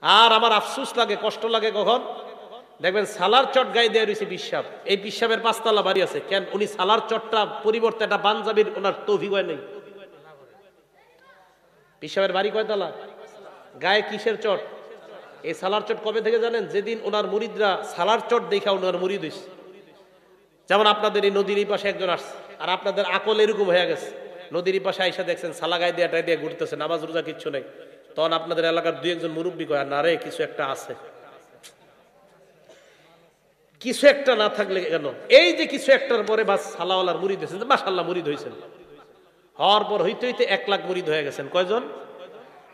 আর আমার আফসোস লাগে, কষ্ট লাগে কখন দেখবেন সালার চট গায়ে দেওয়া রয়েছে পিসাব, এই পিসাবের 5 তলা বাড়ি আছে, কেন উনি সালার চটটা পরিবর্তে একটা পাঞ্জাবির ওনার তৌফিক হয় নাই। পিসাবের বাড়ি কয়তলা, গায়ে কিসের চট? এই সালার চট কবে থেকে জানেন? যেদিন ওনার মুরিদরা সালার চট দেখা ওনার মুরিদ হইছে। যেমন আপনাদের এই নদীর এই পাশে একজন আসছে, আর আপনাদের আকল এরকম হয়ে গেছে, নদীর এই পাশে আইসা দেখছেন সালা গায়ে দিয়ে টাই দিয়ে ঘুরতেছে, নামাজ রোজা কিচ্ছু নেই, তখন আপনাদের এলাকার 2-1 মুরব্বী কয় না রে কিছু একটা আছে। কিছু একটা না থাকলে কেন? এই যে কিছু একটার পরে বাস সালাওয়ালার মুরিদ হয়েছেন, মাশাআল্লাহ মুরিদ হয়েছেন, হওয়ার পর হইতে হইতে 1 লাখ মুরিদ হয়ে গেছেন। কয়জন?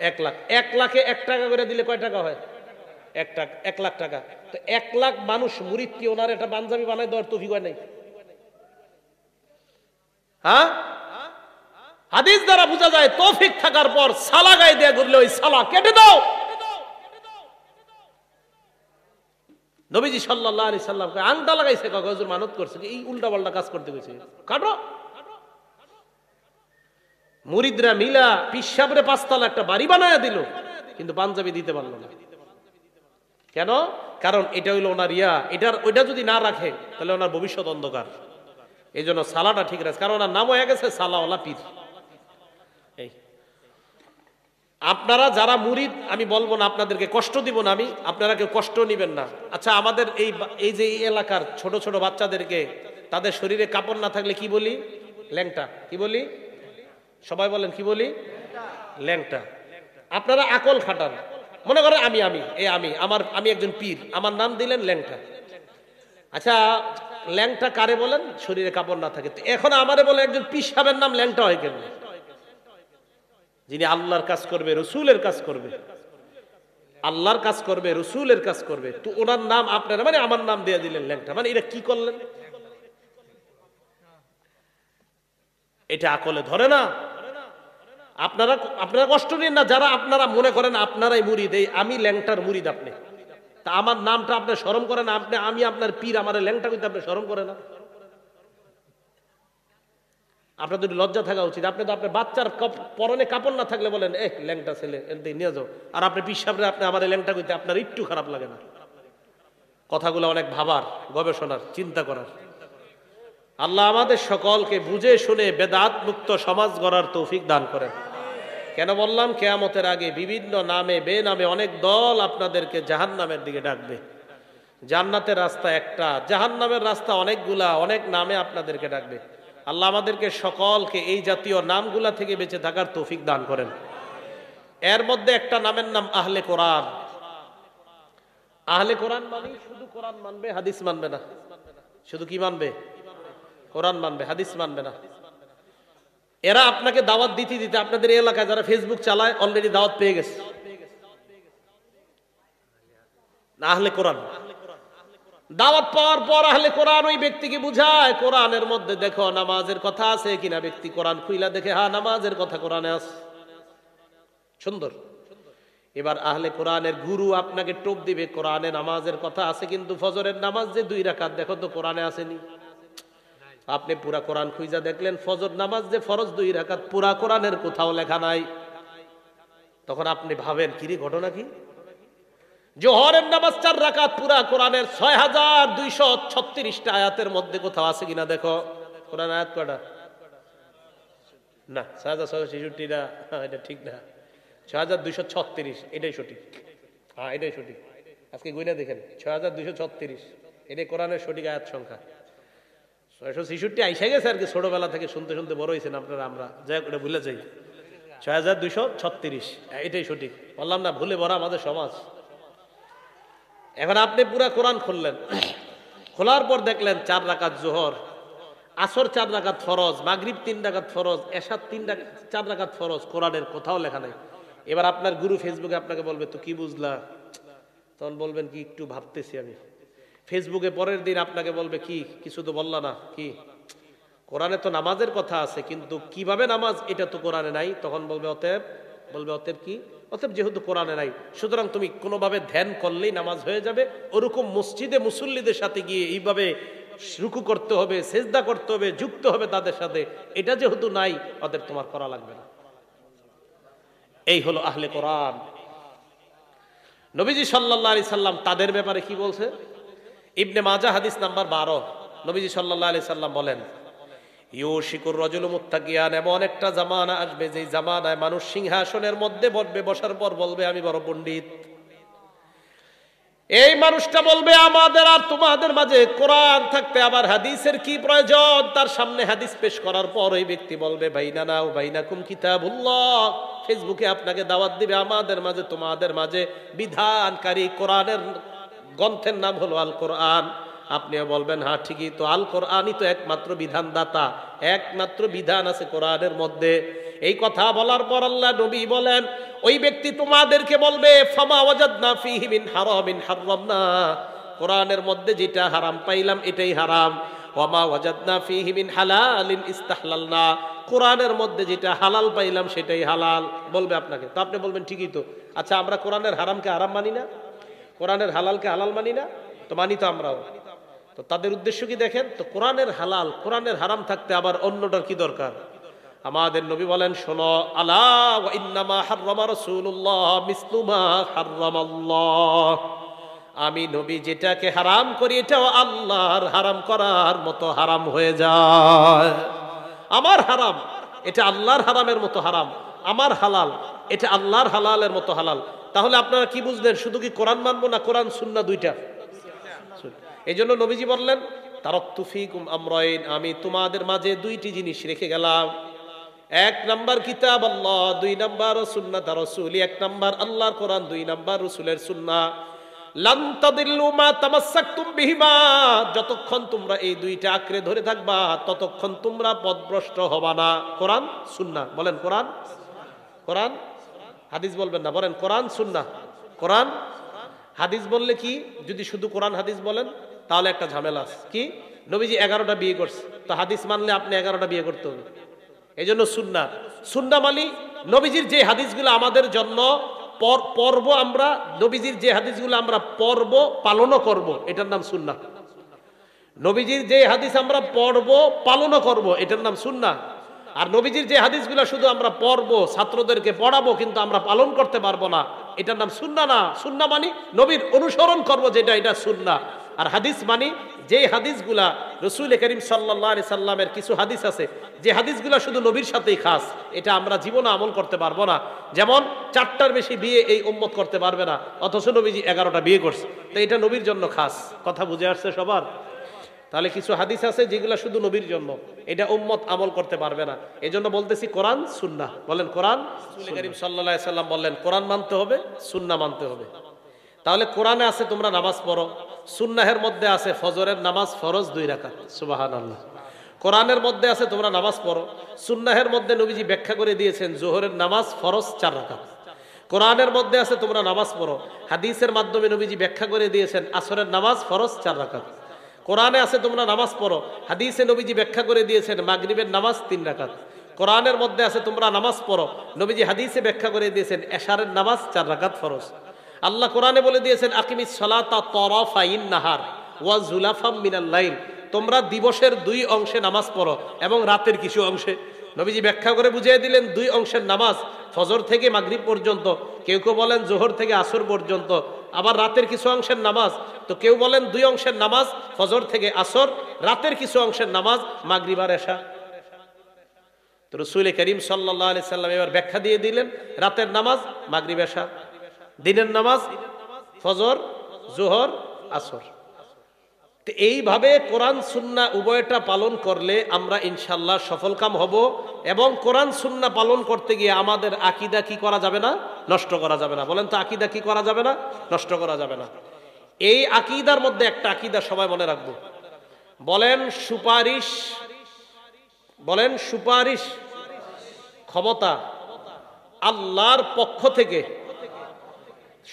1 লাখ। 1 লাখে 1 টাকা করে দিলে কয় টাকা হয়? 1 লাখ টাকা। তো 1 লাখ মানুষ মুরিদ কি ওনার একটা পাঞ্জাবি বানাই দেওয়ার তৌফিক হয় নাই? হ্যাঁ, হাদিস দ্বারা বোঝা যায় তৌফিক থাকার পর সালা গায়ে দেয়া ঘুরলে ওই সালা কেটে দাও। নবীজি সাল্লাল্লাহু আলাইহি সাল্লামকে আংটা লাগাইছে, কাগজ হুজুর মানত করছে, এই উল্টা পাল্টা কাজ করতে গেছে, কাটো। মুরিদরা মিলা পিসাবরে 5 তলা একটা বাড়ি বানায় দিল, কিন্তু পাঞ্জাবি দিতে পারলো না। কেন? কারণ এটা হইলো ওনার ইয়া, ওইটা যদি না রাখে তাহলে ওনার ভবিষ্যৎ অন্ধকার। এই জন্য সালাটা ঠিক রাখে, কারণ ওনার নাম হয়ে গেছে সালাওয়ালা পীর। এই আপনারা যারা মুরিদ, আমি বলবো না আপনাদেরকে কষ্ট দিব না, আমি আপনারা কেউ কষ্ট নিবেন না। আচ্ছা, আমাদের এই যে এই এলাকার ছোট ছোট বাচ্চাদেরকে তাদের শরীরে কাপড় না থাকলে কি বলি? ল্যাংটা। কি বলি? সবাই বলেন কি বলি? ল্যাংটা। আপনারা আকল খাটান, মনে করেন আমি একজন পীর, আমার নাম দিলেন ল্যাংটা। আচ্ছা, ল্যাংটা কারে বলেন? শরীরে কাপড় না থাকে। এখন আমারে বলে একজন পীর সাহেবের নাম ল্যাংটা হয় কেন? যিনি আল্লাহর কাজ করবে, রসুলের কাজ করবে, আল্লাহর কাজ করবে, রসুলের কাজ করবে, তো ওনার নাম আপনারা মানে আমার নাম দিয়ে দিলেন ল্যাংটা, মানে এটা কি করলেন? এটা আকলে ধরে না। আপনারা কষ্ট নিন না, যারা আপনারা মনে করেন আপনারাই মুরিদ, এই আমি ল্যাংটার মুরিদ, আপনি তা আমার নামটা আপনি শরম করে না? আমি আপনার পীর, আমার ল্যাংটা কইতে আপনি শরম করে না? আপনার তো লজ্জা থাকা উচিত। আপনি তো আপনার বাচ্চার পরনে কাপড় না থাকলে বলেন ল্যাংটা ছেলে নিয়ে যাও, আর আপনি পীর সাহেবরে আপনি আমার ল্যাংটা কইতে আপনার একটু খারাপ লাগে না? কথাগুলো অনেক ভাবার, গবেষণার, চিন্তা করার। আল্লাহ আমাদের সকলকে বুঝে শুনে বেদাত মুক্ত সমাজ গড়ার তৌফিক দান করেন। কেন বললাম? কিয়ামতের আগে বিভিন্ন নামে বেনামে অনেক দল আপনাদেরকে জাহান্নামের দিকে ডাকবে। জান্নাতের রাস্তা একটা, জাহান্নামের রাস্তা অনেকগুলা, অনেক নামে আপনাদেরকে ডাকবে। আল্লাহ আমাদেরকে সকলকে এই জাতীয় নামগুলা থেকে বেঁচে থাকার তৌফিক দান করেন। এর মধ্যে একটা নামের নাম আহলে কোরআন। আহলে কোরআন মানে শুধু কোরআন মানবে, হাদিস মানবে না। শুধু কি মানবে? কোরআন মানবে, হাদিস মানবে না। এরা আপনাকে দাওয়াত দিতে দিতে আপনাদের এই এলাকায় যারা ফেসবুক চালায় অলরেডি দাওয়াত পেয়ে গেছে। আহলে কোরআন দাওয়াত পাওয়ার পর আহলে কোরআন ওই ব্যক্তিকে বুঝায় কোরআনের মধ্যে দেখো নামাজের কথা আছে কিনা। ব্যক্তি কোরআন খুইলা দেখে, হ্যাঁ নামাজের কথা কোরআনে আছে, সুন্দর। এবার আহলে কোরআনের গুরু আপনাকে টোপ দিবে, কোরআনে নামাজের কথা আছে, কিন্তু ফজরের নামাজ যে 2 রাকাত দেখো তো কোরআনে আসেনি। আপনি পুরা কোরআন খুঁজা দেখলেন, ফজর নামাজ যে ফরজ 2 রাকাত পুরা কোরআনের কোথাও লেখা নাই। তখন আপনি ভাবেন কিরে ঘটনা কি? জোহরের নামাজ 4 রাকাত পুরা কোরআনের 6236টা আয়াতের মধ্যে কোথাও আছে কিনা দেখো। কোরআন আয়াত কয়টা? না 6666 না, এটা ঠিক না, 6236 এটাই সঠিক। হ্যাঁ এটাই সঠিক, আজকে গুইনা দেখেন 6236 এটাই কোরআনের সঠিক আয়াত সংখ্যা। 666 আইসা গেছে আর কি, ছোটবেলা থেকে শুনতে শুনতে বড় হয়েছেন আপনারা, আমরা যাই করে ভুলে যাই। 6236 এটাই সঠিক। বললাম না ভুলে ভরা আমাদের সমাজ। এখন আপনি পুরা কোরআন খুললেন, খোলার পর দেখলেন 4 রাকাত জোহর, আসর 4 রাকাত ফরজ, মাগরিব 3 রাকাত ফরজ, এশা 4 রাকাত ফরজ, কোরআনের কোথাও লেখা নাই। এবার আপনার গুরু ফেসবুকে আপনাকে বলবে তো কি বুঝলা? তখন বলবেন কি একটু ভাবতেছি আমি। ফেসবুকে পরের দিন আপনাকে বলবে কি কিছু তো বললা না, কি কোরআনে তো নামাজের কথা আছে কিন্তু কিভাবে নামাজ এটা তো কোরআনে নাই। তখন বলবে অতএব কি? অতএব যেহেতু কোরআনে নাই সুতরাং তুমি কোনোভাবে ধ্যান করলেই নামাজ হয়ে যাবে। ওরকম মসজিদে মুসল্লিদের সাথে গিয়ে এইভাবে রুকু করতে হবে, সেজদা করতে হবে, যুক্ত হবে তাদের সাথে, এটা যেহেতু নাই অতএব তোমার করা লাগবে না। এই হলো আহলে কোরআন। নবীজি সাল্লাল্লাহু আলাইহি সাল্লাম তাদের ব্যাপারে কি বলছে? ইবনে মাজাহ হাদিস নাম্বার 12, নবীজি সাল্লাল্লাহু আলাইহি সাল্লাম বলেন, ইউশিকুর রাজুলু মুত্তাকিয়ান, এমন একটা জামানা আসবে যে জামানায় মানুষ সিংহাসনের মধ্যে বসবে, বসার পর বলবে আমি বড় পণ্ডিত। এই মানুষটা বলবে আমাদের আর তোমাদের মাঝে কোরআন থাকতে আবার হাদিসের কি প্রয়োজন? তার সামনে হাদিস পেশ করার পর ওই ব্যক্তি বলবে বাইনানা ও বাইনাকুম কিতাবুল্লাহ, ফেসবুকে আপনাকে দাওয়াত দিবে আমাদের মাঝে তোমাদের মাঝে বিধানকারী কোরআনের গ্রন্থের নাম হলো আল কোরআন। আপনিও বলবেন হ্যাঁ ঠিকই তো, আল কোরআনই তো একমাত্র বিধানদাতা, একমাত্র বিধান আছে কোরআনের মধ্যে। এই কথা বলার পর আল্লাহ নবী বলেন ওই ব্যক্তি তোমাদেরকে বলবে ফামা ওয়াজাদনা ফীহি মিন হারামিন হারামনা, কোরআনের মধ্যে যেটা হারাম পাইলাম এটাই হারাম, ওয়ামা ওয়াজাদনা ফীহি মিন হালালিন ইস্তাহলালনা, কোরআনের মধ্যে যেটা হালাল পাইলাম সেটাই হালাল বলবে আপনাকে। তো আপনি বলবেন ঠিকই তো, আচ্ছা আমরা কোরআনের হারামকে হারাম মানি না, কোরআনের হালালকে হালাল মানি না? তো মানি তো আমরাও। তো তাদের উদ্দেশ্য কি দেখেন তো, কোরআনের হালাল কোরআনের হারাম থাকতে আবার অন্যটার কি দরকার? আমাদের নবী বলেন শোনো, আলা ওয়া ইন্নামা হাররামা রাসূলুল্লাহ মিসলু মা হাররামাল্লাহ, আমি নবী যেটাকে হারাম করি এটাও আল্লাহর হারাম করার মতো হারাম হয়ে যায়। আমার হারাম এটা আল্লাহর হারামের মতো হারাম, আমার হালাল এটা আল্লাহর হালালের মতো হালাল। তাহলে আপনারা কি বুঝলেন, শুধু কি কোরআন মানবো না কোরআন সুন্নাহ দুইটা? এই জন্য নবীজি বললেন তারাকতু ফীকুম আমরাইন, আমি তোমাদের মাঝে দুইটি জিনিস রেখে গেলাম, এক নাম্বার কিতাব আল্লাহ, দুই নাম্বার সুন্নাত রাসূল। এক নাম্বার আল্লাহর কোরআন, দুই নাম্বার রাসূলের সুন্নাহ। লান তাদিল্লু মা তামাসসাকতুম বিহিমা, যতক্ষণ তোমরা এই দুইটা আঁকড়ে ধরে থাকবা ততক্ষণ তোমরা পথভ্রষ্ট হবা না। কোরআন সুন্নাহ বলেন, কোরআন কোরআন হাদিস বলবেন না, বলেন কোরআন সুন্নাহ। কোরআন হাদিস বললে কি, যদি শুধু কোরআন হাদিস বলেন তাহলে একটা ঝামেলা আছে। কি, নবীজি 11টা বিয়ে করছে, তো হাদিস মানলে আপনি 11টা বিয়ে করতে হবে। এই জন্য সুন্নাহ, সুন্নাহ মানি নবীজির যে হাদিসগুলো আমাদের জন্য পর্ব, আমরা নবীজির যে হাদিসগুলো আমরা পর্ব পালনও করব এটার নাম সুন্নাহ। নবীজির যে হাদিস আমরা পড়ব পালনও করব এটার নাম সুন্নাহ। আর নবীজির যে হাদিসগুলো শুধু আমরা পড়ব, ছাত্রদেরকে পড়াবো কিন্তু আমরা পালন করতে পারবো না, এটার নাম সুন্নাহ না। সুন্নাহ মানি নবীর অনুসরণ করব যেটা, এটা সুন্নাহ। আর হাদিস মানি যে হাদিসগুলা রাসূল করিম সাল্লাল্লাহু আলাইহি সাল্লামের কিছু হাদিস আছে যে হাদিসগুলা শুধু নবীর সাথেই খাস, এটা আমরা জীবনে আমল করতে পারবো না। যেমন 4টার বেশি বিয়ে এই উম্মত করতে পারবে না, অথচ নবীজি 11টা বিয়ে করছে, তো এটা নবীর জন্য খাস। কথা বুঝে আসছে সবার? তাহলে কিছু হাদিস আছে যেগুলো শুধু নবীর জন্য, এটা উম্মত আমল করতে পারবে না। এই জন্য বলতেছি কোরআন সুন্নাহ। বলেন কোরআন। রাসূল করিম সাল্লাল্লাহু আলাইহি সাল্লাম বললেন কোরআন মানতে হবে, সুন্নাহ মানতে হবে। তাহলে কোরআনে আছে তোমরা নামাজ পড়ো, সুন্নাহের মধ্যে আছে ফজরের নামাজ ফরজ 2 রাকাত। সুবহানাল্লাহ। কোরআনের মধ্যে আছে তোমরা নামাজ পড়ো, সুন্নাহের মধ্যে নবীজি ব্যাখ্যা করে দিয়েছেন জোহরের নামাজ ফরজ 4 রাকাত। কোরআনের মধ্যে আছে তোমরা নামাজ পড়ো, হাদিসের মাধ্যমে নবীজি ব্যাখ্যা করে দিয়েছেন আসরের নামাজ ফরজ 4 রাকাত। কোরআনে আছে তোমরা নামাজ পড়ো, হাদিসে নবীজি ব্যাখ্যা করে দিয়েছেন মাগরিবের নামাজ 3 রাকাত। কোরআনের মধ্যে আছে তোমরা নামাজ পড়ো, নবীজি হাদিসে ব্যাখ্যা করে দিয়েছেন এশারের নামাজ 4 রাকাত ফরজ। আল্লাহ কোরআনে বলে দিয়েছেন আকিমিস সালাতা তারাফাইন নাহার ওয়া যুলাফাম মিনাল লাইল, তোমরা দিবসের 2 অংশে নামাজ পড়ো এবং রাতের কিছু অংশে। নবীজি ব্যাখ্যা করে বুঝিয়ে দিলেন 2 অংশের নামাজ, ফজর থেকে মাগরিব পর্যন্ত, কেউ কেউ বলেন জোহর থেকে আসর পর্যন্ত। আবার রাতের কিছু অংশের নামাজ, তো কেউ বলেন 2 অংশের নামাজ ফজর থেকে আসর, রাতের কিছু অংশের নামাজ মাগরিব আর এশা। তো রাসূল করিম সাল্লাল্লাহু আলাইহি সাল্লাম এবার ব্যাখ্যা দিয়ে দিলেন রাতের নামাজ মাগরিব এশা, দিনের নামাজ ফজর জোহর আসর। তো এইভাবে কোরআন সুন্নাহ উভয়টা পালন করলে আমরা ইনশাআল্লাহ সফলকাম হব। এবং কোরআন সুন্নাহ পালন করতে গিয়ে আমাদের আকীদা কি করা যাবে না, নষ্ট করা যাবে না। বলেন তো আকীদা কি করা যাবে না, নষ্ট করা যাবে না। এই আকীদার মধ্যে একটা আকীদা সবাই মনে রাখবো, বলেন সুপারিশ, বলেন সুপারিশ ক্ষমতা আল্লাহর পক্ষ থেকে।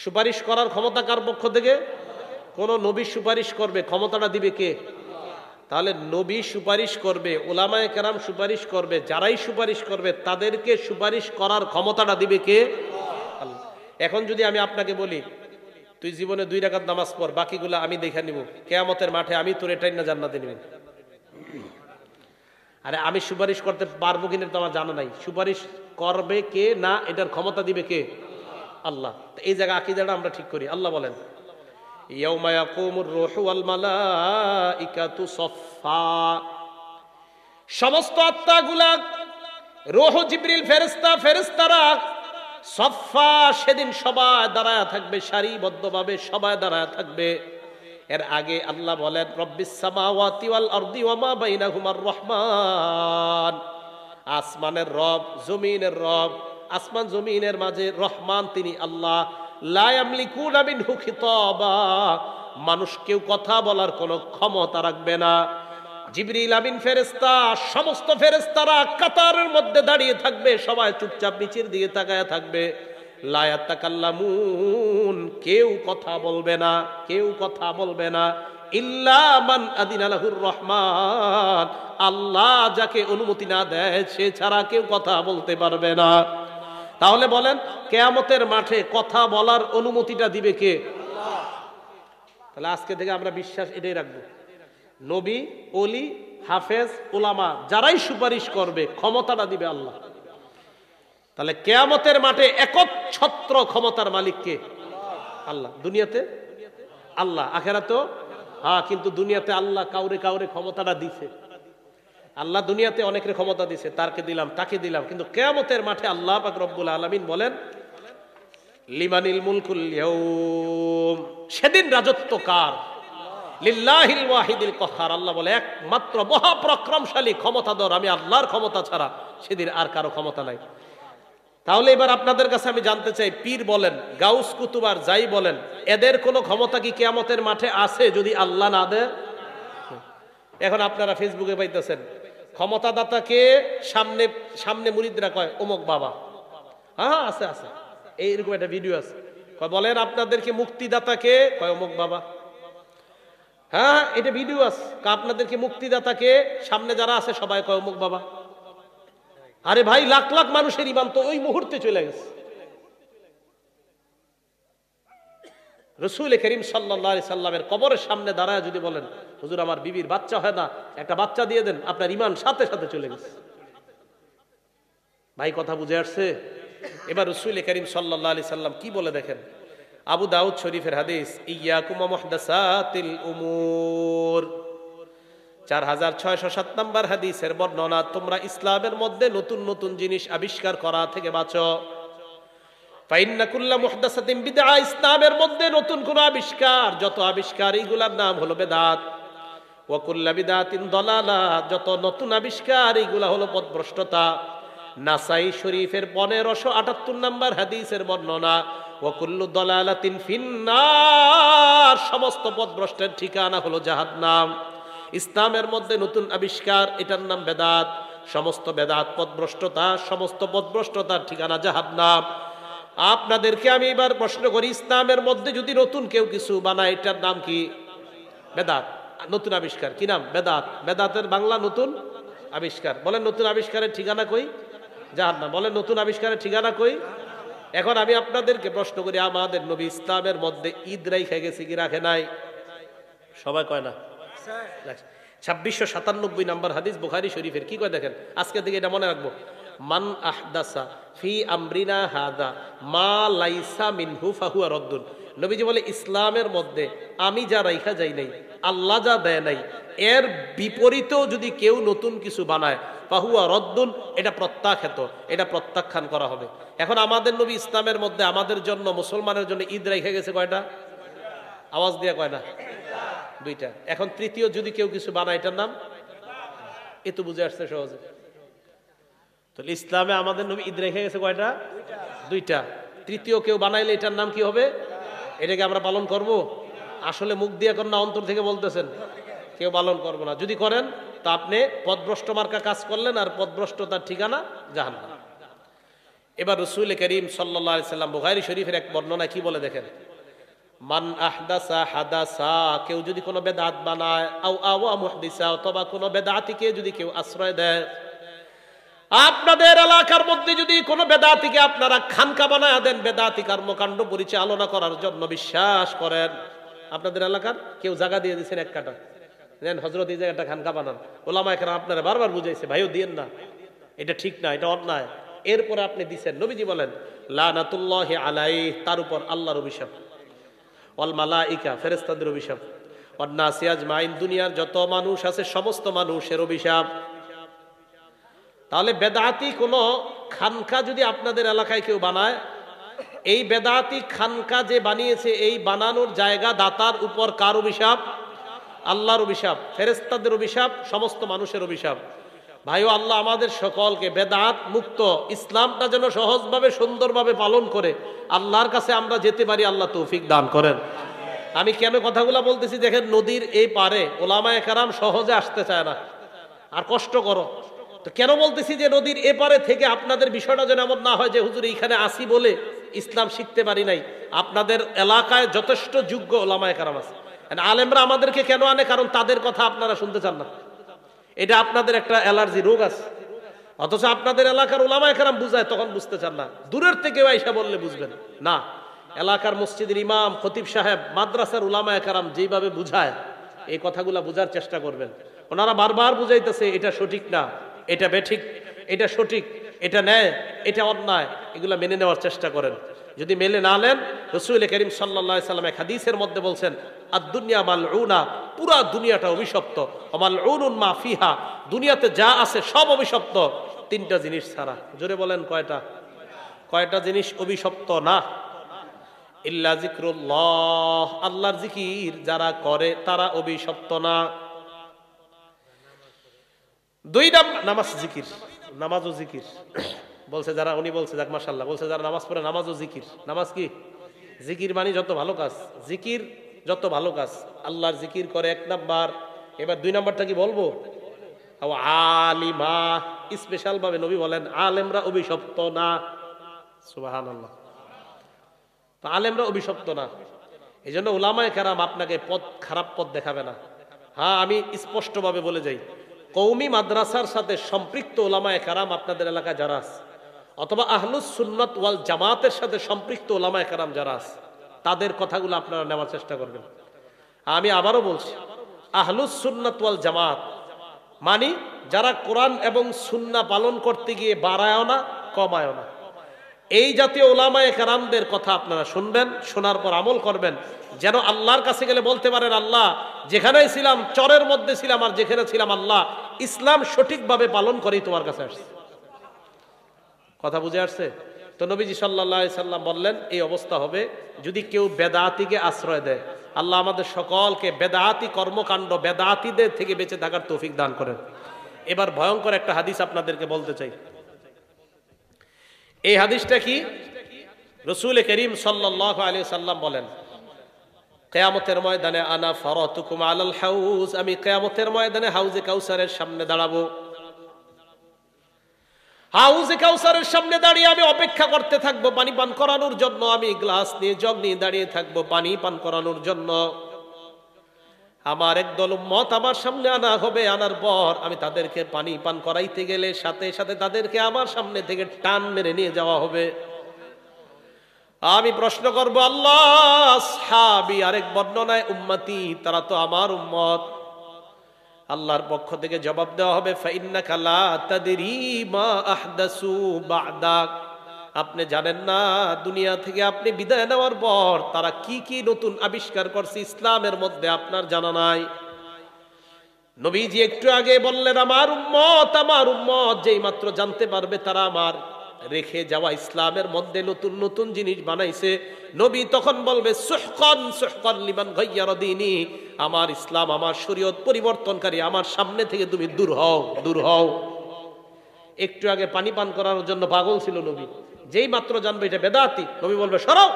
সুপারিশ করার ক্ষমতা কার পক্ষ থেকে? কোন নবী সুপারিশ করবে, ক্ষমতাটা দিবে কে? তাহলে নবী সুপারিশ করবে, উলামায়ে কেরাম সুপারিশ করবে, যারাই সুপারিশ করবে তাদেরকে সুপারিশ করার ক্ষমতাটা দিবে কে? আল্লাহ। এখন যদি আমি আপনাকে বলি তুই জীবনে 2 রাকাত নামাজ পড়, বাকিগুলো আমি দেখে নিব, কিয়ামতের মাঠে আমি তোর এটাই না জান্নাতে নিব। আরে আমি সুপারিশ করতে পারবো কিনা তো আমার জানা নাই, সুপারিশ করবে কে না এটার ক্ষমতা দিবে কে? আল্লাহ। এই জায়গা আকীদাটা আমরা ঠিক করি। আল্লাহ বলেন ইয়াউমা ইয়াকুমুর রূহু ওয়াল মালাইকাতু সাফফা, সমস্ত আত্মাগুলা, রূহ, জিবরিল, ফেরেশতারা সাফফা, সেদিন সবাই দাঁড়ায় থাকবে, সারিবদ্ধভাবে সবাই দাঁড়ায় থাকবে। এর আগে আল্লাহ বলেন রব্বিস সামাওয়াতি ওয়াল আরদি ওয়া মা বাইনাহুমার রহমান, আসমানের রব, জমিনের রব, আসমান জমিনের মাঝে রহমান তিনি আল্লাহ। লা ইয়ামলিকুনা মিনহু খিতাবা, মানুষ কেউ কথা বলার কোনো ক্ষমতা রাখবে না। জিবরিল আমিন ফেরেশতা, সমস্ত ফেরেশতারা কাতারের মধ্যে দাঁড়িয়ে থাকবে, সবাই চুপচাপ নিচের দিকে তাকায় থাকবে। লা ইয়াতাকাল্লামুন, কেউ কথা বলবে না, কেউ কথা বলবে না। ইল্লা মান আদিনা লাহুর রহমান, আল্লাহ যাকে অনুমতি না দেয় সে ছাড়া কেউ কথা বলতে পারবে না। তাহলে বলেন কিয়ামতের মাঠে কথা বলার অনুমতিটা দিবে কে? আল্লাহ। তাহলে আজকে থেকে আমরা বিশ্বাস এটাই রাখবো, নবী, ওলি, হাফেজ, উলামা যারাই সুপারিশ করবে ক্ষমতাটা দিবে আল্লাহ। তাহলে কিয়ামতের মাঠে একচ্ছত্র ক্ষমতার মালিক কে? আল্লাহ। দুনিয়াতে আল্লাহ, আখিরাতেও হ্যাঁ, কিন্তু দুনিয়াতে আল্লাহ কাউরে কাউরে ক্ষমতাটা দিছে। আল্লাহ দুনিয়াতে অনেকের ক্ষমতা দিছে, তারকে দিলাম, তাকে দিলাম, কিন্তু কিয়ামতের মাঠে আল্লাহ পাক রব্বুল আলামিন বলেন লিমানিল মুলকুল ইয়াউম, সেদিন রাজত্ব কার? লিল্লাহিল ওয়াহিদিল কাহ্হার, আল্লাহ বলে একমাত্র মহাপরাক্রমশালী ক্ষমতাধর আমি আল্লাহর ক্ষমতা ছাড়া সেদিন আর কারো ক্ষমতা নাই। তাহলে এবার আপনাদের কাছে আমি জানতে চাই, পীর বলেন, গাউস কুতুবার যাই বলেন, এদের কোনো ক্ষমতা কি কিয়ামতের মাঠে আছে যদি আল্লাহ না দেয়? এখন আপনারা ফেসবুকে পাইতেছেন ক্ষমতাদাতাকে সামনে সামনে মুরিদরা কয় অমুক বাবা। হ্যাঁ আছে আছে, এইরকম একটা ভিডিও আছে। বলেন আপনাদেরকে মুক্তিদাতাকে কয় অমুক বাবা। হ্যাঁ এটা ভিডিও আছে। আপনাদেরকে মুক্তিদাতাকে সামনে যারা আছে সবাই কয় অমুক বাবা। আরে ভাই, লাখ লাখ মানুষের ঈমান তো ওই মুহূর্তে চলে গেছে। রাসূল করিম সাল্লাল্লাহু আলাইহি সাল্লামের কবরের সামনে দাঁড়ায় যদি বলেন হুজুর আমার বিবির বাচ্চা হয় না, একটা বাচ্চা দিয়ে দেন, আপনার ঈমান সাথে সাথে চলে গেছে। ভাই কথা বুঝে আসছে? এবার রাসূল করিম সাল্লাল্লাহু আলাইহি সাল্লাম কি বলে দেখেন, আবু দাউদ শরীফের হাদিস, ইয়াকুম মুহদাসাতিল উমুর, 4607 নম্বর হাদিসের বর্ণনা, তোমরা ইসলামের মধ্যে নতুন নতুন জিনিস আবিষ্কার করা থেকে বাঁচো। ফাইন্না কুল্লা মুহদাসাতিন বিদআ, ইসলামের মধ্যে নতুন কোন আবিষ্কার, যত আবিষ্কার এইগুলার নাম হলো বেদাত। ওয়া কুল্লা বিদআতিন দালালাহ, যত নতুন আবিষ্কার এইগুলা হলো পথভ্রষ্টতা। নাসাই শরীফের 1578 নম্বর হাদিসের বর্ণনা, ওয়া কুল্লু দালালাতিন ফিন্নার, সমস্ত পথভ্রষ্টের ঠিকানা হলো জাহান্নাম। ইসলামের মধ্যে নতুন আবিষ্কার, এটার নাম বেদাত। সমস্ত বেদাত পথভ্রষ্টতা, সমস্ত পথভ্রষ্টতার ঠিকানা জাহান্নাম। আপনাদেরকে আমি এবার প্রশ্ন করি, ইসলামের মধ্যে যদি নতুন কেউ কিছু বানায় এটার নাম কি? বেদাত। নতুন আবিষ্কার কি নাম? বেদাত। বেদাতের বাংলা নতুন আবিষ্কার। বলেন নতুন আবিষ্কারের ঠিকানা কই? জাহান্নাম। বলেন নতুন আবিষ্কারের ঠিকানা কই? এখন আমি আপনাদেরকে প্রশ্ন করি, আমাদের নবী ইসলামের মধ্যে ঈদ রাইখা গেছে কি রাখে নাই? সবাই কয় না? 2697 নম্বর হাদিস বুখারী শরীফের, কি কয় দেখেন, আজকে থেকে এটা মনে রাখবো, মান আহদাসা ফি আমরিনা হাদা মা লাইসা মিনহু ফাহুয়া রদ্দুন। নবীজি বলে ইসলামের মধ্যে আমি যা রাইখা যাই নাই, আল্লাহ যা দেয় নাই, এর বিপরীতেও যদি কেউ নতুন কিছু বানায় ফাহুয়া রদ্দুন, এটা প্রত্যাখ্যাত, এটা প্রত্যাখ্যান করা হবে। এখন আমাদের নবী ইসলামের মধ্যে আমাদের জন্য, মুসলমানের জন্য ঈদ রাইখা গেছে কয়টা? আওয়াজ দিয়া কয় না? দুইটা। এখন তৃতীয় যদি কেউ কিছু বানায় এটার নাম? এ তো বুঝে আসছে সহজে। তো ইসলামে আমাদের নবী ঈদ রেখে গেছে কয়টা? দুইটা। তৃতীয় কেউ বানাইলে এটার নাম কি হবে? এটাকে আমরা পালন করব? আসলে মুখ দিয়ে করেন না অন্তর থেকে বলতেছেন? কেউ পালন করব না। যদি করেন তা আপনি পথভ্রষ্ট মার্কা কাজ করলেন, আর পথভ্রষ্টতার ঠিকানা জাহান্নাম। এবার রাসূল করিম সাল্লাল্লাহু আলাইহি সাল্লাম বুখারী শরীফের এক বর্ণনা কি বলে দেখেন, মান আহদাসা হাদাসা, কেউ যদি কোনো বেদাত বানায়, আও আওয়া মুহদিসা, অথবা কোনো বেদাতিকে যদি কেউ আশ্রয় দেয়। আপনাদের এলাকার মধ্যে যদি কোনো বেদাতিকে আপনারা খানকা বানায় দেন, বেদাতি কর্মকাণ্ড পরিচালনা করার জন্য বিশ্বাস করেন, আপনাদের এলাকার কেউ জায়গা দিয়ে দিচ্ছেন এক কাটা, নেন হযরত এই জায়গাটা খানকা বানান, ওলামায়ে কেরাম আপনারা বারবার বুঝাইছে ভাইও দিয়েন না, এটা ঠিক না, এটা অন্যায়, এরপরে আপনি দিচ্ছেন। নবীজি বলেন লানাতুল্লাহি আলাইহি, তার উপর আল্লাহর অভিশাপ, ওয়াল মালাইকা, ফেরেশতাদের অভিশাপ, ওয়ান নাসি আজমাইন, দুনিয়ার যত মানুষ আছে সমস্ত মানুষের অভিশাপ। তাহলে বেদাতি কোনো খানকা যদি আপনাদের এলাকায় কেউ বানায়, এই বেদাতি খানকা যে বানিয়েছে, এই বানানোর জায়গা দাতার উপর কার অভিশাপ? আল্লাহর অভিশাপ, ফেরেশতাদের অভিশাপ, সমস্ত মানুষের অভিশাপ। ভাইও, আল্লাহ আমাদের সকলকে বেদাত মুক্ত ইসলামটা যেন সহজভাবে সুন্দরভাবে পালন করে আল্লাহর কাছে আমরা যেতে পারি, আল্লাহ তৌফিক দান করেন। আমি কেন কথাগুলো বলতেছি, দেখেন নদীর এই পারে ওলামায়ে কেরাম সহজে আসতে চায় না, আর কষ্ট করো। তো কেন বলতেছি যে নদীর এপারে থেকে আপনাদের বিষয়টা যেন এমন না হয় যে হুজুর এইখানে আসি বলে ইসলাম শিখতে পারি নাই। আপনাদের এলাকায় যথেষ্ট যোগ্য ওলামায়ে কেরাম আছে, আলেমরা আমাদেরকে কেন আনে? কারণ তাদের কথা আপনারা শুনতে চান না। এটা আপনাদের একটা অ্যালার্জি রোগ আছে, অথচ আপনাদের এলাকার ওলামায়ে কেরাম বুঝায়, তখন বুঝতে চান না। দূরের থেকেও আইসা বললে বুঝবেন না। এলাকার মসজিদের ইমাম, খতিব সাহেব, মাদ্রাসার ওলামায়ে কেরাম যেইভাবে বুঝায়, এই কথাগুলা বুঝার চেষ্টা করবেন। ওনারা বারবার বুঝাইতেছে এটা সঠিক না, এটা বেঠিক, এটা সঠিক, এটা ন্যায়, এটা অন্যায়, এগুলা মেনে নেওয়ার চেষ্টা করেন। যদি মেনে না নেন, রাসূল করিম সাল্লাল্লাহু আলাইহি সাল্লাম এক হাদিসের মধ্যে বলছেন, আদ-দুনিয়া মালউনা, পুরা দুনিয়াটা অভিশপ্ত, মালউনুন মা ফিহা, দুনিয়াতে যা আছে সব অভিশপ্ত, তিনটা জিনিস ছাড়া। জোরে বলেন কয়টা? কয়টা জিনিস অভিশপ্ত না? ইল্লা যিকরুল্লাহ, আল্লাহর জিকির যারা করে তারা অভিশপ্ত না। দুই নাম্বার নামাজ, জিকির, নামাজও জিকির বলছে যারা, উনি বলছে যাক মাশাআল্লাহ, বলছে যারা নামাজ পড়ে নামাজও জিকির। নামাজ কি? জিকির মানে যত ভালো কাজ, জিকির যত ভালো কাজ, আল্লাহর জিকির করে এক নাম্বার। এবার দুই নাম্বারটা কি বলবো? আলিমা, স্পেশাল ভাবে নবী বলেন আলেমরা অভিশপ্ত না। সুবহানাল্লাহ। তো আলেমরা অভিশপ্ত না, এই জন্য উলামায়ে কেরাম আপনাকে পথ, খারাপ পথ দেখাবে না। হ্যাঁ, আমি স্পষ্টভাবে বলে যাই, কওমি মাদ্রাসার সাথে সম্পৃক্ত উলামায়ে কেরাম আপনাদের এলাকায় যারা আছে, অথবা আহলুস সুন্নাত ওয়াল জামাতের সাথে সম্পৃক্ত উলামায়ে কেরাম যারা আছে, তাদের কথাগুলো আপনারা নেওয়ার চেষ্টা করবেন। আমি আবারও বলছি, আহলুস সুন্নাত ওয়াল জামাত মানি যারা কোরআন এবং সুন্নাহ পালন করতে গিয়ে বাড়ায়ও না কমায়ও না। এই জাতীয় উলামায়ে কেরামদের কথা আপনারা শুনবেন, শোনার পর আমল করবেন, যেন আল্লাহর কাছে গেলে বলতে পারেন, আল্লাহ যেখানেই ছিলাম চরের মধ্যে ছিলাম, আর যেখানে ছিলাম আল্লাহ ইসলাম সঠিকভাবে পালন করেই তোমার কাছে আসছে। কথা বুঝে আসছে? তো নবীজি সাল্লাল্লাহু আলাইহি সাল্লাম বললেন এই অবস্থা হবে যদি কেউ বেদাতিকে আশ্রয় দেয়। আল্লাহ আমাদের সকলকে বেদাতি কর্মকাণ্ড, বেদাতিদের থেকে বেঁচে থাকার তৌফিক দান করেন। এবার ভয়ঙ্কর একটা হাদিস আপনাদেরকে বলতে চাই। এই হাদিসটা কি? রাসূল করিম সাল্লাল্লাহু আলাইহি সাল্লাম বলেন, কিয়ামতের ময়দানে আনা ফারাতুকুম আলাল হাউজ, আমি কিয়ামতের ময়দানে হাউজে কাউসারের সামনে দাঁড়াবো। হাউজে কাউসারের সামনে দাঁড়িয়ে আমি অপেক্ষা করতে থাকবো পানি পান করানোর জন্য। আমি গ্লাস নিয়ে, জগ নিয়ে দাঁড়িয়ে থাকবো পানি পান করানোর জন্য। আমার একদল উম্মত আমার সামনে আনা হবে, আনার পর আমি তাদেরকে পানি পান করাইতে গেলে সাথে সাথে তাদেরকে আমার সামনে থেকে টান মেরে নিয়ে যাওয়া হবে। আমি প্রশ্ন করব, আল্লাহ আসহাবি, আরেক বর্ণনায় উম্মতি, তারা তো আমার উম্মত। আল্লাহর পক্ষ থেকে জবাব দেওয়া হবে, ফাইন্নাকা লা তাদরি মা আহদাসু বা'দাক, আপনি জানেন না দুনিয়া থেকে আপনি বিদায় নেওয়ার পর তারা কি কি নতুন আবিষ্কার করছে ইসলামের মধ্যে, আপনার জানা নাই। নবীজি একটু আগে বললেন আমার উম্মত যেই মাত্র জানতে পারবে তারা আমার রেখে যাওয়া ইসলামের মধ্যে নতুন নতুন জিনিস বানাইছে, নবী তখন বলবে সুহকান সুহকান লিমান গায়্যারা দীনি, আমার ইসলাম, আমার শরীয়ত পরিবর্তনকারী, আমার সামনে থেকে তুমি দূর হও, দূর হও। একটু আগে পানি পান করার জন্য পাগল ছিল নবী, যেই মাত্র জানবে এটা বেদাতি, নবী বলবে সরাও,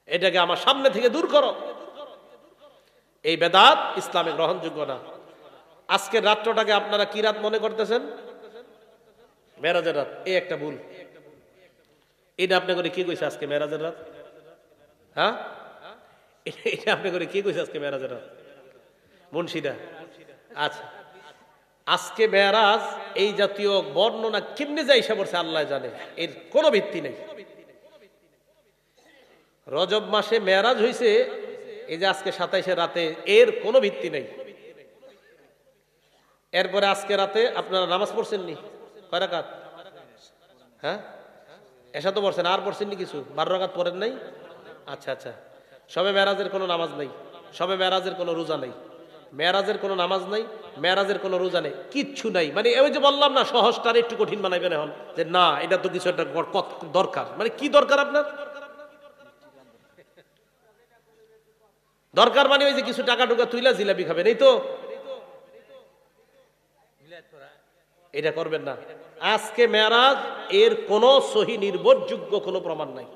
এটাকে আমার সামনে থেকে দূর করো। এই বেদাত ইসলামে গ্রহণযোগ্য না। আজকের রাত্রটাকে আপনারা কি রাত মনে করতেছেন? মেরাজের রাত। এই একটা ভুল। এটা আপনি করে কি কইছে আজকে মেরাজের রাত? হ্যাঁ, এটা আপনি করে কি কইছে আজকে মেরাজের রাত? মুন্সিদা। আচ্ছা, আজকে মেরাজ এই জাতীয় বর্ণনা কেমনে যায় হিসাব করছে আল্লাহ জানে, এর কোনো ভিত্তি নেই। রজব মাসে মেরাজ হইছে এই যে আজকে 27 রাতে, এর কোনো ভিত্তি নেই। এরপরে আজকে রাতে আপনারা নামাজ পড়ছেন নি? কয় রাকাত? হ্যাঁ, এসা তো পড়ছেন, আর পড়ছেন নি কিছু? 12 রাকাত পড়েন নাই? আচ্ছা আচ্ছা। সবে মেরাজের কোনো নামাজ নাই, সবে মেরাজের কোনো রোজা নেই, মেরাজের কোনো নামাজ নাই, মেরাজের কোনো রোজা নেই, কিচ্ছু নাই। মানে ওই যে বললাম না, সহজটার একটু কঠিন বানাইবেন এখন, যে না এটা তো কিছু একটা দরকার। মানে কি দরকার আপনার? দরকার মানে ওই যে কিছু টাকা টুকা তুইলা জিলাপি খাবেন, এই তো। এটা করবেন না। আজকে মেরাজ এর কোন সহি নির্ভরযোগ্য কোনো প্রমাণ নাই।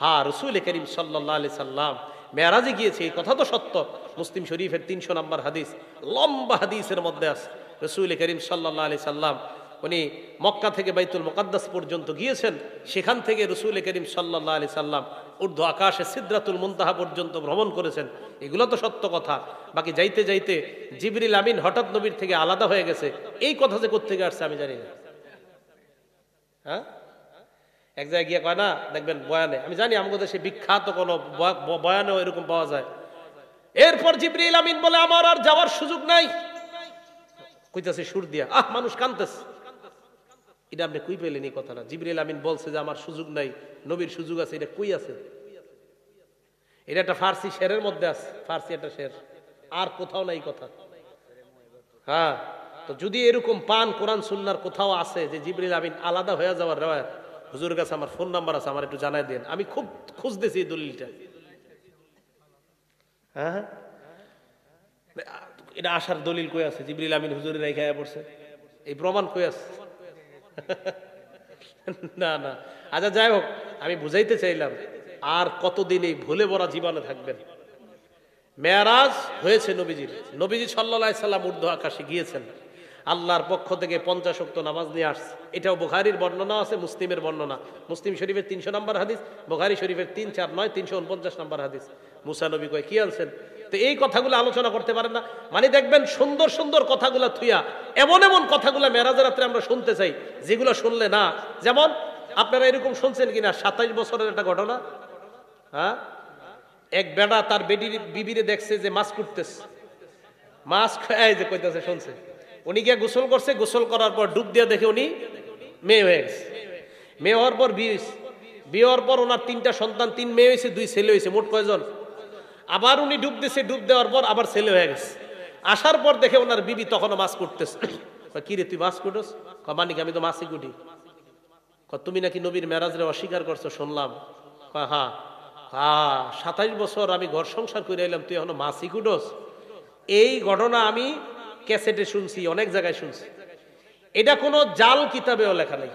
হ্যাঁ, রাসূল করিম সাল্লাল্লাহু আলাইহি সাল্লাম মেরাজে গিয়েছে, এই কথা তো সত্য। মুসলিম শরীফের 300 নম্বর হাদিস, লম্বা হাদিসের মধ্যে আছে রাসূল করিম সাল্লাল্লাহু আলাইহি সাল্লাম উনি মক্কা থেকে বাইতুল মুকাদ্দাস পর্যন্ত গিয়েছেন। সেখান থেকে রাসূল করিম সাল্লাল্লাহু আলাইহি সাল্লাম ঊর্ধ্ব আকাশে সিদরাতুল মুনতাহা পর্যন্ত ভ্রমণ করেছেন। এগুলো তো সত্য কথা। বাকি যাইতে যাইতে জিবরিল আমিন হঠাৎ নবীর থেকে আলাদা হয়ে গেছে, এই কথা যে কোত্থেকে আসছে আমি জানি না। হ্যাঁ, এক জায়গায় গিয়ে কয় না, দেখবেন বয়ানে, আমি জানি আমাদের দেশে বিখ্যাত কোন বয়ানেও এরকম পাওয়া যায়। এরপর জিবরিল আমিন বলে আমার আর যাওয়ার সুযোগ নাই, কইতাছে সুর দিয়া, মানুষ কাঁদতেছে। এটা আপনি কই পেলেন এই কথাটা? জিবরিল আমিন বলছে যে আমার সুযোগ নাই, নবীর সুযোগ আছে, এটা কই আছে? এটা একটা ফার্সি শেরের মধ্যে আছে, ফার্সি একটা শের, আর কোথাও নাই কথা। হ্যাঁ, তো যদি এরকম পান কোরআন সুন্নাহর কোথাও আছে যে জিবরিল আমিন আলাদা হয়ে যাওয়ার রেওয়ায়াত, হুজুরের কাছে আমার ফোন নাম্বার আছে, আমার একটু জানাই দেন, আমি খুব খুঁজতেছি এই দলিলটা। হ্যাঁ, এটা আসার দলিল কই আছে? জিবরিল আমিন হুজুরের রেখে পড়ছে, এই প্রমাণ কই আছে? না না। আচ্ছা, যাই হোক, আমি বুঝাইতে চাইলাম আর কতদিন এই ভুলে ভরা জীবনে থাকবেন। মেরাজ হয়েছে নবীজির, নবীজি সাল্লাল্লাহু আলাইহি সাল্লাম ঊর্ধ্ব আকাশে গিয়েছেন, আল্লাহর পক্ষ থেকে 50 ওয়াক্ত নামাজ নিয়ে আসছে। এটাও বুখারীর বর্ণনা আছে, মুসলিমের বর্ণনা। মুসলিম শরীফের 300 নম্বর হাদিস, বুখারী শরীফের 349 349 নম্বর হাদিস। মুসা নবী কয় কি আনছেন? তো এই কথাগুলো আলোচনা করতে পারেন না। মানে দেখবেন সুন্দর সুন্দর কথাগুলো থুইয়া এমন এমন কথাগুলো মেরাজের রাত্রে আমরা শুনতে চাই, যেগুলো শুনলে না। যেমন আপনারা এরকম শুনছেন কিনা 27 বছরের একটা ঘটনা। হ্যাঁ, এক বেটা তার বিবিরে দেখছে যে মাছ কুটতেছে, মাছ খায় যে কইতাছে, শুনছে। উনি গিয়ে গোসল করছে, গোসল করার পর ডুব দিয়ে দেখে উনি মেয়ে হয়ে গেছে। মেয়ে হওয়ার পর বিয়ে হওয়ার পর ওনার 3টা সন্তান, 3 মেয়ে হয়েছে, 2 ছেলে হয়েছে, মোট কয়জন? আবার উনি ডুব দিছে, ডুব দেওয়ার পর আবার ছেলে হয়ে গেছে। আসার পর দেখে ওনার বিবি তখনও মাছ কুটতেছে। কি রে, তুই মাছ কুটস? মানে কি, আমি তো মাছই কুটি। তুমি নাকি নবীর মেরাজরে অস্বীকার করছো শুনলাম। হ্যাঁ, 27 বছর আমি ঘর সংসার করে এলাম, তুই এখনো মাছই কুটস? এই ঘটনা আমি ক্যাসেটে শুনছি, অনেক জায়গায় শুনছি। এটা কোনো জাল কিতাবেও লেখা নাই,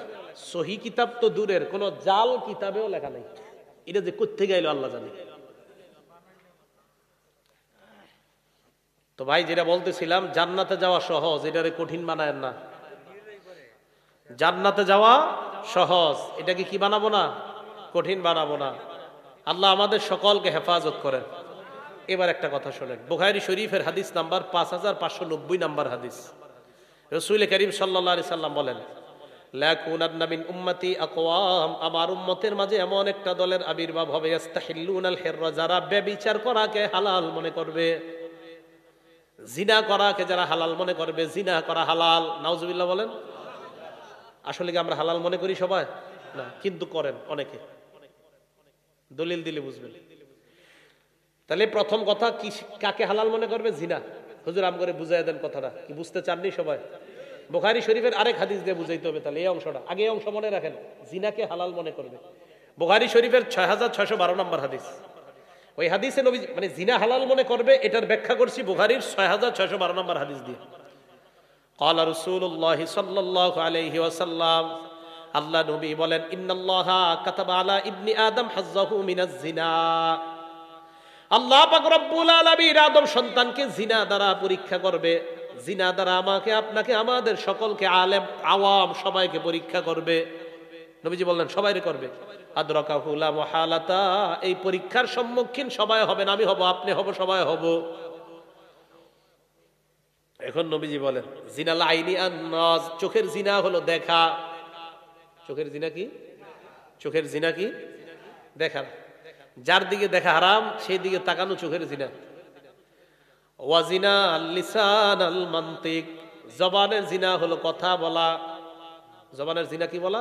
সহি কিতাব তো দূরের, কোনো জাল কিতাবেও লেখা নাই। এটা যে কোত্থেকে আইলো আল্লাহ জানে। তো ভাই, যেটা বলতেছিলাম, জান্নাতে যাওয়া সহজ, এটারে কঠিন বানায় না। জান্নাতে যাওয়া সহজ, এটাকে কি বানাবো না, কঠিন বানাবো না। আল্লাহ আমাদের সকলকে হেফাজত করেন। এবার একটা কথা শোনেন, বুখারী শরীফের হাদিস নাম্বার 5590 নাম্বার হাদিস। রাসূল করিম সাল্লাল্লাহু আলাইহি সাল্লাম বলেন, লা কুনান্না মিন উম্মতি আকওয়াম, আমার উম্মতের মাঝে এমন একটা দলের আবির্ভাব হবে, ইস্তাহিল্লুনাল হিররা, যারা ব্যভিচার করাকে হালাল মনে করবে, জিনা করাকে যারা হালাল মনে করবে। জিনা করা হালাল, নাউজুবিল্লাহ বলেন। আসলে কি আমরা হালাল মনে করি সবাই? না, কিন্তু করেন অনেকে। দলিল দিলে বুঝবেন। তাহলে প্রথম কথা কি, কাকে হালাল মনে করবে? জিনা। হুজুর আম করে বুঝাই দেন কথাটা, কি বুঝতে চাননি সবাই? বুখারী শরীফের আরেক হাদিস দিয়ে বুঝাইতে হবে। তাহলে এই অংশটা আগে, এই অংশ মনে রাখেন, জিনাকে হালাল মনে করবে। বুখারী শরীফের 6612 নম্বর হাদিস। ওই হাদিসে নবী মানে জিনা হালাল মনে করবে, এটার ব্যাখ্যা করছি বুখারীর 6612 নম্বর হাদিস দিয়ে। ক্বালা রাসূলুল্লাহ সাল্লাল্লাহু আলাইহি ওয়াসাল্লাম, আল্লাহ নবী বলেন, ইন্নাল্লাহা কাতাবা আলা ইবনি আদম হাজ্জাহু মিনাজ জিনা, আল্লাহ পাক রব্বুল আলামিন আদম সন্তানকে জিনা দ্বারা পরীক্ষা করবে। জিনা দ্বারা আমাকে, আপনাকে, আমাদের সকলকে, আলেম আওয়াম সবাইকে পরীক্ষা করবে। নবীজি বললেন সবাইরে করবে। আদরাকাহু লা মুহালাতা, এই পরীক্ষার সম্মুখীন সবাই হবেন, আমি হব, আপনি হব, সবাই হব। এখন নবীজি বলেন, জিনাল আইনি আন-নাজ, চোখের জিনা হলো দেখা। চোখের জিনা কি? চোখের জিনা কি? দেখা। যার দিকে দেখা হারাম সেই দিকে তাকানো চোখের জিনা। ওয়া জিনা লিসান আল মানতিক, জবানের জিনা হলো কথা বলা। জবানের জিনা কি বলা?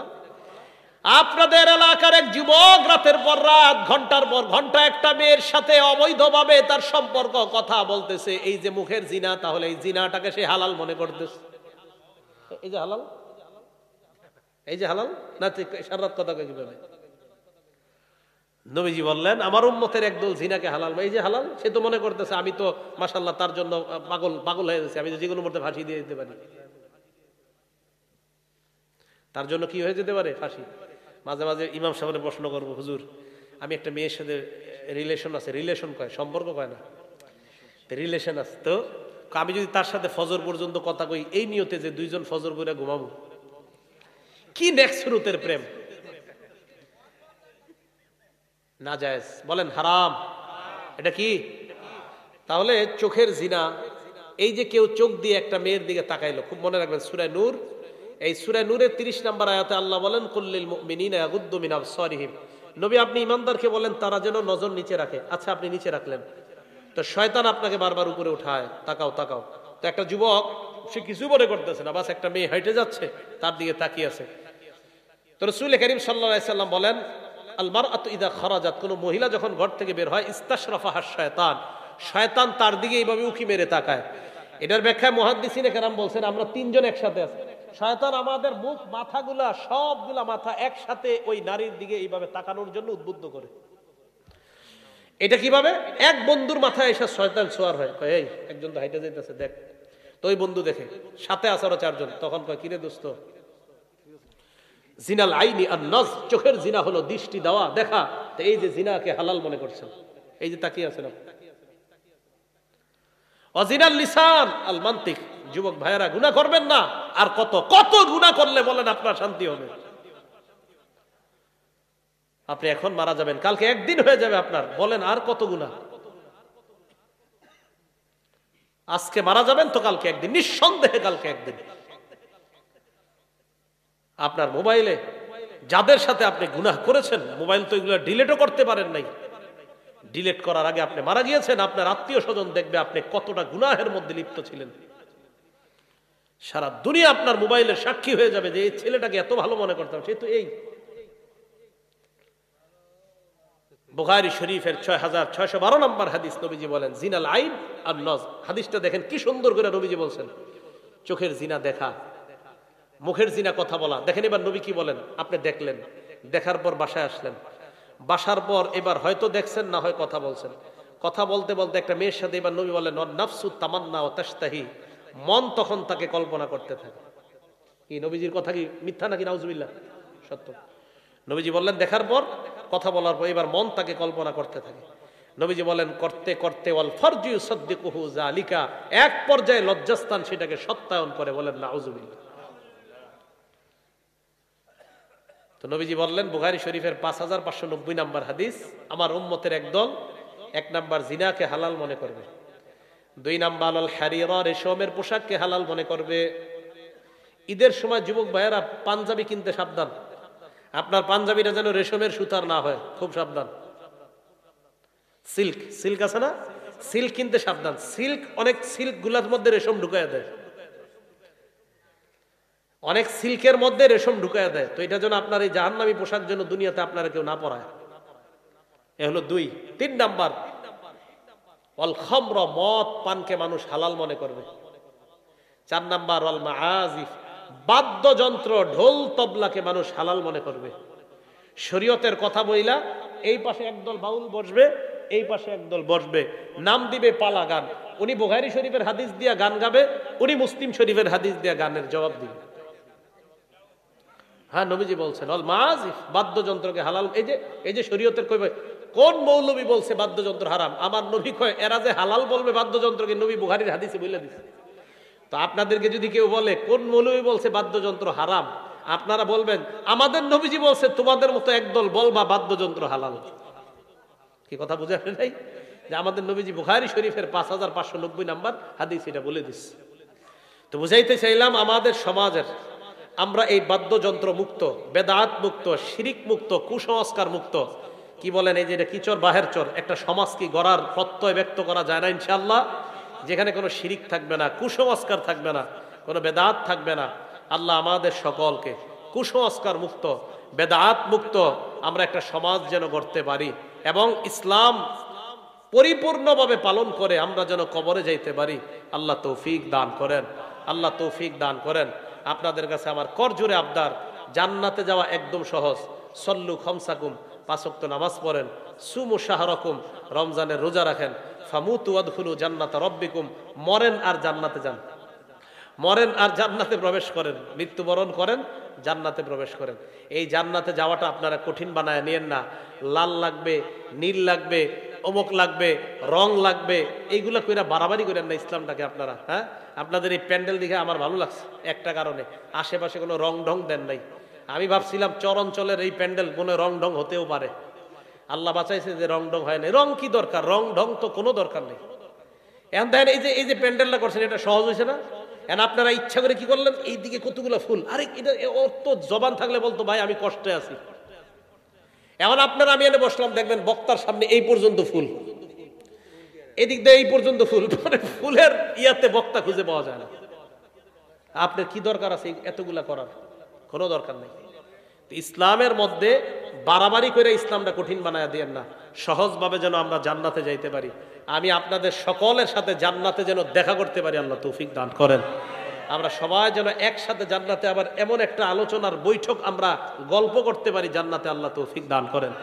আপনাদের এলাকার এক যুবক রাতের পর রাত ঘন্টার পর ঘন্টা একটা মেয়ের সাথে অবৈধভাবে তার সম্পর্ক কথা বলতেছে, এই যে মুখের জিনা, তাহলে এই জিনাটাকে সে হালাল মনে করতেছে। এই যে হালাল, এই যে হালাল না সারাত কথা কিভাবে? নবীজি বললেন আমার উম্মতের একদল জিনাকে হালাল, এই যে হালাল, সে তো মনে করতেছে আমি তো মাশাআল্লাহ তার জন্য পাগল পাগল হয়ে গেছি, আমি তো যেগুলো মধ্যে ফাঁসি দিয়ে দিতে পারি। তার জন্য কি হয়ে যেতে পারে? ফাঁসি। মাঝে মাঝে ইমাম সাহেবের প্রশ্ন করবো, হুজুর আমি একটা মেয়ের সাথে রিলেশন আছে, রিলেশন কয় সম্পর্ক কয় না, রিলেশন আছে, তো আমি যদি তার সাথে ফজর পর্যন্ত কথা কই এই নিয়তে যে দুইজন ফজর করে ঘুমাবো, কি নেক্সট রুতের প্রেম? না জায়েজ, বলেন হারাম। এটা কি? তাহলে চোখের জিনা, এই যে কেউ চোখ দিয়ে একটা মেয়ের দিকে তাকাইলো, খুব মনে রাখবেন সূরা নূর, এই সূরা নূরের 30 নম্বর আয়াতে আল্লাহ বলেন কুল্লিল মুমিনিনা ইয়াগুদ্দু মিন আবসারিহিম, নবী আপনি ইমানদারকে বলেন তারা যেন নজর নিচে রাখে। আচ্ছা আপনি নিচে রাখলেন, তো শয়তান আপনাকে বারবার উপরে উঠায়, তাকাও তাকাও। তো একটা যুবক সে কিছু মনে করতেছে না, বাস একটা মেয়ে হেঁটে যাচ্ছে তার দিকে তাকিয়ে আছে। তো রাসূল করিম সাল্লাল্লাহু আলাইহি সাল্লাম বলেন আল মারআতু ইযা খারাজাত, কোন মহিলা যখন ঘর থেকে বের হয় ইস্তাশরাফাহা শয়তান, শয়তান তার দিকে এইভাবে উকি মেরে তাকায়। এটার ব্যাখ্যায় মুহাদ্দিসিনে কেরাম বলছেন আমরা তিনজন একসাথে আছি, শয়তান আমাদের মুখ মাথাগুলা সবগুলা মাথা একসাথে ওই নারীর দিকে এইভাবে তাকানোর জন্য উদ্বুদ্ধ করে। এটা কিভাবে? এক বন্ধুর মাথায় এসে শয়তান ছোঁয়ার হয়, কয় এই একজন তো হাইটে যাইতেছে দেখ, তো ওই বন্ধু দেখে সাথে আসারও চারজন, তখন কয় কিরে দোস্ত, জিনাল আইনি আর নজ, চোখের জিনা হলো দৃষ্টি দেওয়া দেখা, তো এই যে জিনাকে হালাল মনে করছেন, এই যে তাকিয়ে আছেন। অজিনাল লিসান আল মান্তিক, যুবক ভাইয়েরা গুনাহ করবেন না, আর কত কত গুনাহ করলে বলেন আপনার শান্তি হবে? আপনি এখন মারা যাবেন, কালকে একদিন হয়ে যাবে আপনার, বলেন আর কত গুনাহ? আজকে মারা যাবেন তো কালকে একদিন, নিঃসন্দেহে কালকে একদিন। আপনার মোবাইলে যাদের সাথে আপনি গুনাহ করেছেন, মোবাইল তো এগুলো ডিলিটও করতে পারেন নাই, ডিলিট করার আগে আপনি মারা গিয়েছেন, আপনার আত্মীয় স্বজন দেখবে আপনি কতটা গুনাহের মধ্যে লিপ্ত ছিলেন। সারা দুনিয়া আপনার মোবাইলের সাক্ষী হয়ে যাবে যে এই ছেলেটাকে এত ভালো মনে করতাম, সে তো এই। বুখারী শরীফের 6612 নম্বর হাদিস, নবীজি বলেন জিনাল আইন আর নজ, হাদিসটা দেখেন কি সুন্দর করে নবীজি বলছেন, চোখের জিনা দেখা, মুখের জিনা কথা বলা। দেখেন এবার নবী কি বলেন, আপনি দেখলেন, দেখার পর বাসায় আসলেন, বাসার পর এবার হয়তো দেখছেন না হয় কথা বলছেন, কথা বলতে বলতে একটা মেয়ের সাথে এবার নবী বলেন নাফসু তামান্না ওয়া তাশতাহি, মন তখন তাকে কল্পনা করতে থাকে। কি নবীজির কথা কি মিথ্যা নাকি নাউজুবিল্লাহ? সত্য। নবীজি বললেন দেখার পর কথা বলার পর এবার মন তাকে কল্পনা করতে থাকে। নবীজি বলেন করতে করতে ওয়াল ফারজু ইউসাদ্দিকুহু যালিকা, এক পর্যায়ে লজ্জাস্থান সেটাকে সত্যায়ন করে, বলেন নাউজুবিল্লাহ। তো নবীজি বললেন বুখারী শরীফের 5590 নম্বর হাদিস, আমার উম্মতের একদল এক নাম্বার জিনাকে হালাল মনে করবে, দুই নাম্বার আল হারিরা, রেশমের পোশাককে হালাল মনে করবে। ঈদের সময় যুবক ভাইয়েরা পাঞ্জাবি কিনতে সাবধান, আপনার পাঞ্জাবিটা যেন রেশমের সুতার না হয়, খুব সাবধান। সিল্ক, সিল্ক আছে না, সিল্ক কিনতে সাবধান, সিল্ক অনেক সিল্ক গুলার মধ্যে রেশম ঢুকাইয়া দেয়, অনেক সিল্কের মধ্যে রেশম ঢুকাইয়া দেয়। তো এটা যেন আপনার এই জাহান্নামী পোশাক যেন দুনিয়াতে আপনারা কেউ না পরায়, এ হলো দুই। তিন নাম্বার ওয়াল খামর, মদ পানকে মানুষ হালাল মনে করবে। চার নাম্বার ওয়াল মাআজিফ, বাদ্যযন্ত্র ঢোল তবলাকে মানুষ হালাল মনে করবে। শরীয়তের কথা বইলা এই পাশে একদল বাউল বসবে, এই পাশে একদল বসবে, নাম দিবে পালা গান, উনি বুখারী শরীফের হাদিস দিয়া গান গাবে, উনি মুসলিম শরীফের হাদিস দিয়া গানের জবাব দিবে। হ্যাঁ নবীজি বলছেন অল মাআজিফ, বাদ্যযন্ত্রকে হালাল। এই যে শরীয়তের কইবে কোন মৌলবী বলছে বাদ্যযন্ত্র হারাম? আমার নবী কয় এরা যে হালাল বলবে বাদ্যযন্ত্রকে, নবী বুখারীর হাদিসে বলে দিছে। তো আপনাদেরকে যদি কেউ বলে কোন মৌলবী বলছে বাদ্যযন্ত্র হারাম, আপনারা বলবেন আমাদের নবীজি বলছে, তোমাদের মতো একদল বলবা বাদ্যযন্ত্র হালাল। কি কথা বুঝে আসে নাই? যে আমাদের নবীজি বুখারী শরীফের 5590 নাম্বার হাদিস এটা বলে দিচ্ছে। তো বুঝাইতে চাইলাম আমাদের সমাজের আমরা এই বাদ্যযন্ত্র মুক্ত, বেদাত মুক্ত, শিরিক মুক্ত, কুসংস্কার মুক্ত, কি বলেন এই যে এটা কিচর বাহের চর একটা সমাজ কি গড়ার প্রত্যয় ব্যক্ত করা যায় না ইনশাআল্লাহ? যেখানে কোনো শিরিক থাকবে না, কুসংস্কার থাকবে না, কোনো বেদাত থাকবে না। আল্লাহ আমাদের সকলকে কুসংস্কার মুক্ত, বেদাত মুক্ত আমরা একটা সমাজ যেন গড়তে পারি এবং ইসলাম পরিপূর্ণভাবে পালন করে আমরা যেন কবরে যাইতে পারি। আল্লাহ তৌফিক দান করেন, আল্লাহ তৌফিক দান করেন। আপনাদের কাছে আমার করজোরে আবদার, জান্নাতে যাওয়া একদম সহজ। সল্লু খমসাকুম, 5 ওয়াক্ত নামাজ পড়েন, সুমু শাহরকুম, রমজানের রোজা রাখেন, ফামুতু ওয়াদখুলু জান্নাতা রব্বিকুম, মরেন আর জান্নাতে যান, মরেন আর জান্নাতে প্রবেশ করেন, মৃত্যুবরণ করেন, জান্নাতে প্রবেশ করেন। এই জান্নাতে যাওয়াটা আপনারা কঠিন বানায় নিয়েন না। লাল লাগবে, নীল লাগবে, অমুক লাগবে, রং লাগবে, এইগুলা কইরা বাড়াবাড়ি করেন না ইসলামটাকে আপনারা। হ্যাঁ, আপনাদের এই প্যান্ডেল দেখে আমার ভালো লাগছে একটা কারণে, আশেপাশে কোনো রং ঢং দেন নাই। আমি ভাবছিলাম চর অঞ্চলের এই প্যান্ডেল কোনো রং ঢং হতেও পারে, আল্লাহ বাঁচাইছে যে রং ঢং হয় না। রং কি দরকার, রং ঢং তো কোনো দরকার নেই। এখন দেখেন এই যে প্যান্ডেলটা করছেন, এটা সহজ হয়েছে না? এখন আপনারা ইচ্ছা করে কি করলেন, এইদিকে কতগুলো ফুল, আরে এটা ওর তো জবান থাকলে বলতো ভাই আমি কষ্টে আছি। এখন আপনারা, আমি এনে বসলাম, দেখবেন বক্তার সামনে এই পর্যন্ত ফুল, এদিক দিয়ে এই পর্যন্ত ফুল, মানে ফুলের ইয়াতে বক্তা খুঁজে পাওয়া যায় না। আপনার কি দরকার আছে এতগুলা করার? কোনো দরকার নেই। ইসলামের মধ্যে বাড়াবাড়ি করে ইসলামটা কঠিন বানায় দিয়েন না, সহজভাবে যেন আমরা জান্নাতে যাইতে পারি। আমি আপনাদের সকলের সাথে জান্নাতে যেন দেখা করতে পারি, আল্লাহ তৌফিক দান করেন। আমরা সবাই যেন একসাথে জান্নাতে আবার এমন একটা আলোচনার বৈঠক আমরা গল্প করতে পারি জান্নাতে, আল্লাহ তৌফিক দান করেন।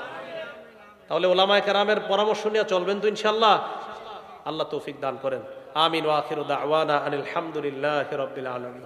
তাহলে ওলামায়ে কেরামের পরামর্শ নিয়ে চলবেন তো ইনশাআল্লাহ, আল্লাহ তৌফিক দান করেন। আমিন ওয়া আখিরু দাওয়ানা আনিল হামদুলিল্লাহি রাব্বিল আলামিন।